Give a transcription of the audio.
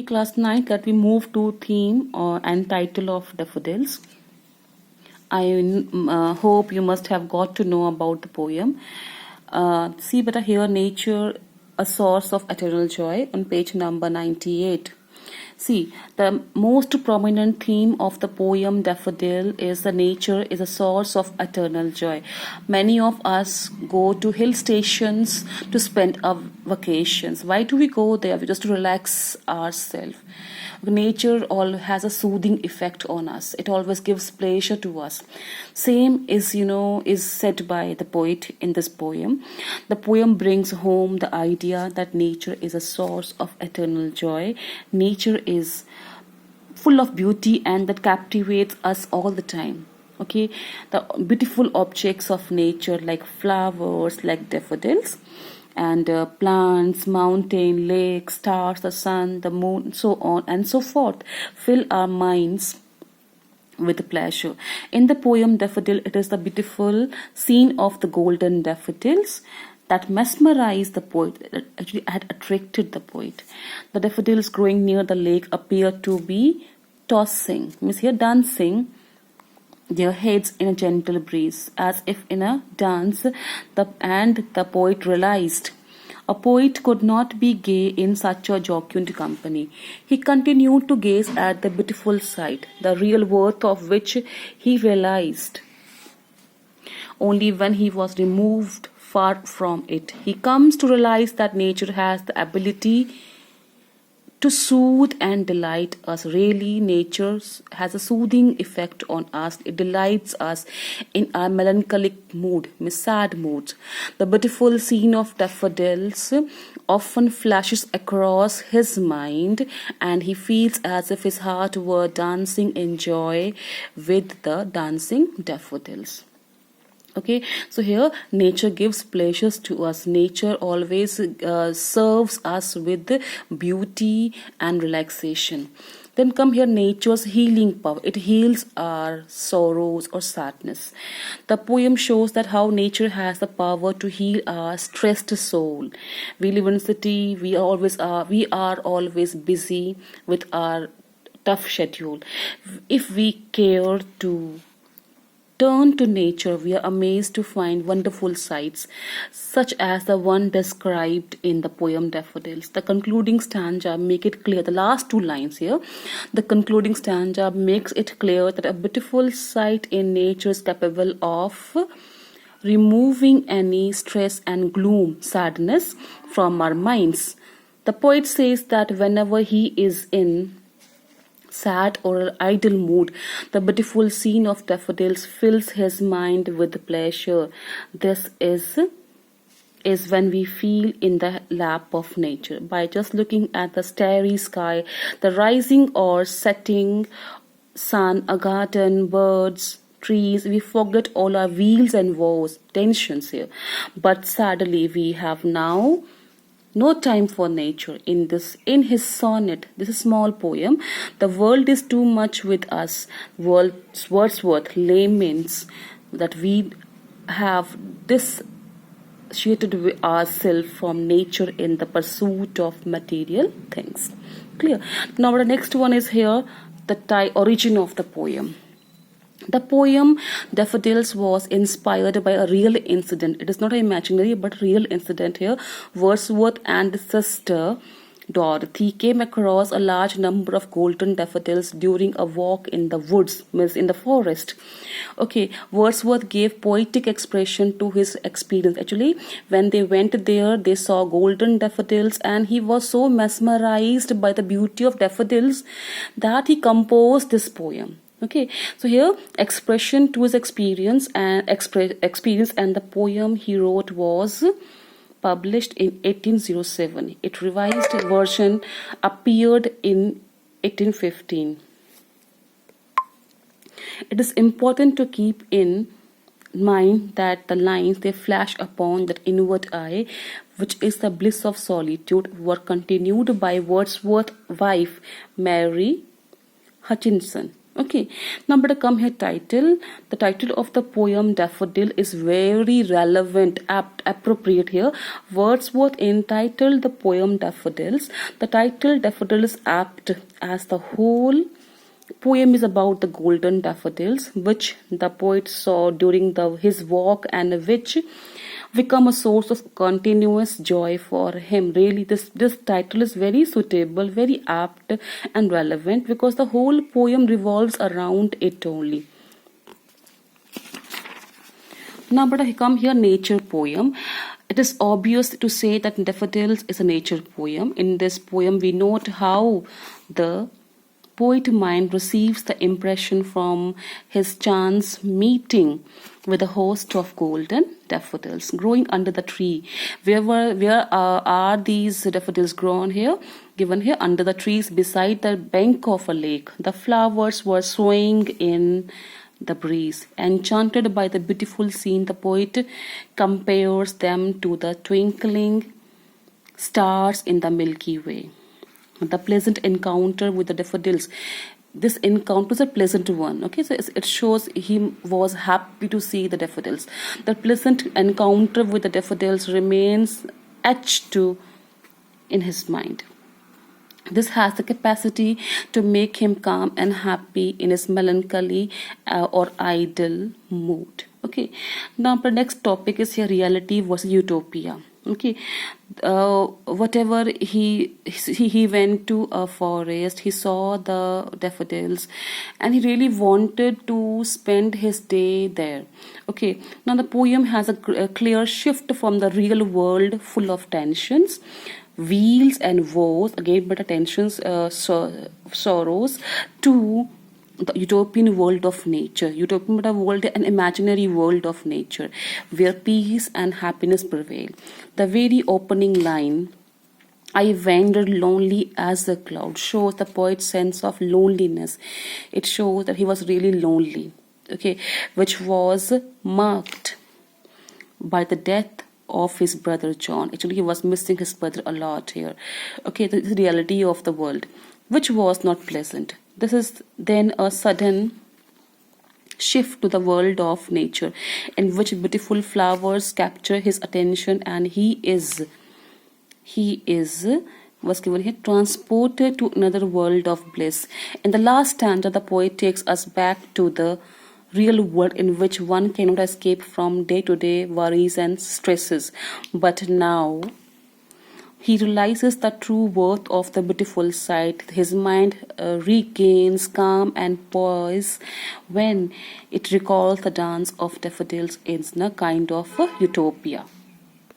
Class 9 that we move to theme and title of daffodils. I hope you must have got to know about the poem. See better here, nature, a source of eternal joy on page number 98. See, the most prominent theme of the poem Daffodil is the nature is a source of eternal joy. Many of us go to hill stations to spend our vacations. Why do we go there? Just to relax ourselves. Nature all has a soothing effect on us. It always gives pleasure to us. Same is said by the poet in this poem. The poem brings home the idea that nature is a source of eternal joy. Nature is full of beauty and that captivates us all the time. Okay, the beautiful objects of nature like flowers, like daffodils, and plants, mountain, lakes, stars, the sun, the moon, so on and so forth, fill our minds with pleasure. In the poem Daffodil, it is the beautiful scene of the golden daffodils that mesmerized the poet, that actually had attracted the poet. The daffodils growing near the lake appear to be tossing, means here dancing their heads in a gentle breeze, as if in a dance, and the poet realized a poet could not be gay in such a jocund company. He continued to gaze at the beautiful sight, the real worth of which he realized only when he was removed far from it. He comes to realize that nature has the ability to soothe and delight us. Really, nature has a soothing effect on us. It delights us in our melancholic mood, sad moods. The beautiful scene of daffodils often flashes across his mind, and he feels as if his heart were dancing in joy with the dancing daffodils. Okay, so here nature gives pleasures to us. Nature always serves us with beauty and relaxation. Then come here nature's healing power. It heals our sorrows or sadness. The poem shows that how nature has the power to heal our stressed soul. We live in a city. We are always busy with our tough schedule. If we care to turn to nature, we are amazed to find wonderful sights, such as the one described in the poem Daffodils. The concluding stanza make it clear, the last two lines here, the concluding stanza makes it clear that a beautiful sight in nature is capable of removing any stress and gloom, sadness from our minds. The poet says that whenever he is in sad or idle mood, the beautiful scene of daffodils fills his mind with pleasure. This is when we feel in the lap of nature. By just looking at the starry sky, the rising or setting sun, a garden, birds, trees, we forget all our wheels and woes, tensions here. But sadly, we have now no time for nature. In his sonnet, this is a small poem, the world is too much with us. Wordsworth laments that we have dissociated ourselves from nature in the pursuit of material things. Clear? Now the next one is here, the origin of the poem. The poem Daffodils was inspired by a real incident. It is not an imaginary but real incident here. Wordsworth and his sister Dorothy came across a large number of golden daffodils during a walk in the woods, means in the forest. Okay, Wordsworth gave poetic expression to his experience. Actually, when they went there, they saw golden daffodils, and he was so mesmerized by the beauty of daffodils that he composed this poem. Okay, so here expression to his experience and the poem he wrote was published in 1807. Its revised version appeared in 1815. It is important to keep in mind that the lines they flash upon that inward eye, which is the bliss of solitude, were continued by Wordsworth's wife Mary Hutchinson. Okay, now but come here title. The title of the poem Daffodil is very relevant, apt, appropriate here. Wordsworth entitled the poem Daffodils. The title Daffodil is apt as the whole poem is about the golden daffodils which the poet saw during his walk and which become a source of continuous joy for him. Really, this title is very suitable, very apt and relevant because the whole poem revolves around it only. Now, but I come here nature poem. It is obvious to say that Daffodils is a nature poem. In this poem, we note how the poet mind receives the impression from his chance meeting with a host of golden daffodils growing under the tree. Where are these daffodils grown here? Given here under the trees beside the bank of a lake. The flowers were swaying in the breeze. Enchanted by the beautiful scene, the poet compares them to the twinkling stars in the Milky Way. The pleasant encounter with the daffodils. This encounter is a pleasant one. Okay, so it shows he was happy to see the daffodils. The pleasant encounter with the daffodils remains etched in his mind. This has the capacity to make him calm and happy in his melancholy or idle mood. Okay, now the next topic is here reality versus utopia. Okay, whatever he went to a forest, he saw the daffodils and he really wanted to spend his day there. Okay, now the poem has a clear shift from the real world full of tensions, wheels and woes, again but tensions, sorrows, to the utopian world of nature. Utopian world, an imaginary world of nature where peace and happiness prevail. The very opening line, I wandered lonely as a cloud, shows the poet's sense of loneliness. It shows that he was really lonely, okay, which was marked by the death of his brother John. Actually, he was missing his brother a lot here. Okay, the reality of the world, which was not pleasant. This is then a sudden shift to the world of nature in which beautiful flowers capture his attention and he was given here transported to another world of bliss. In the last stanza, the poet takes us back to the real world in which one cannot escape from day-to-day worries and stresses. But now he realizes the true worth of the beautiful sight. His mind regains calm and poise when it recalls the dance of daffodils in a kind of utopia.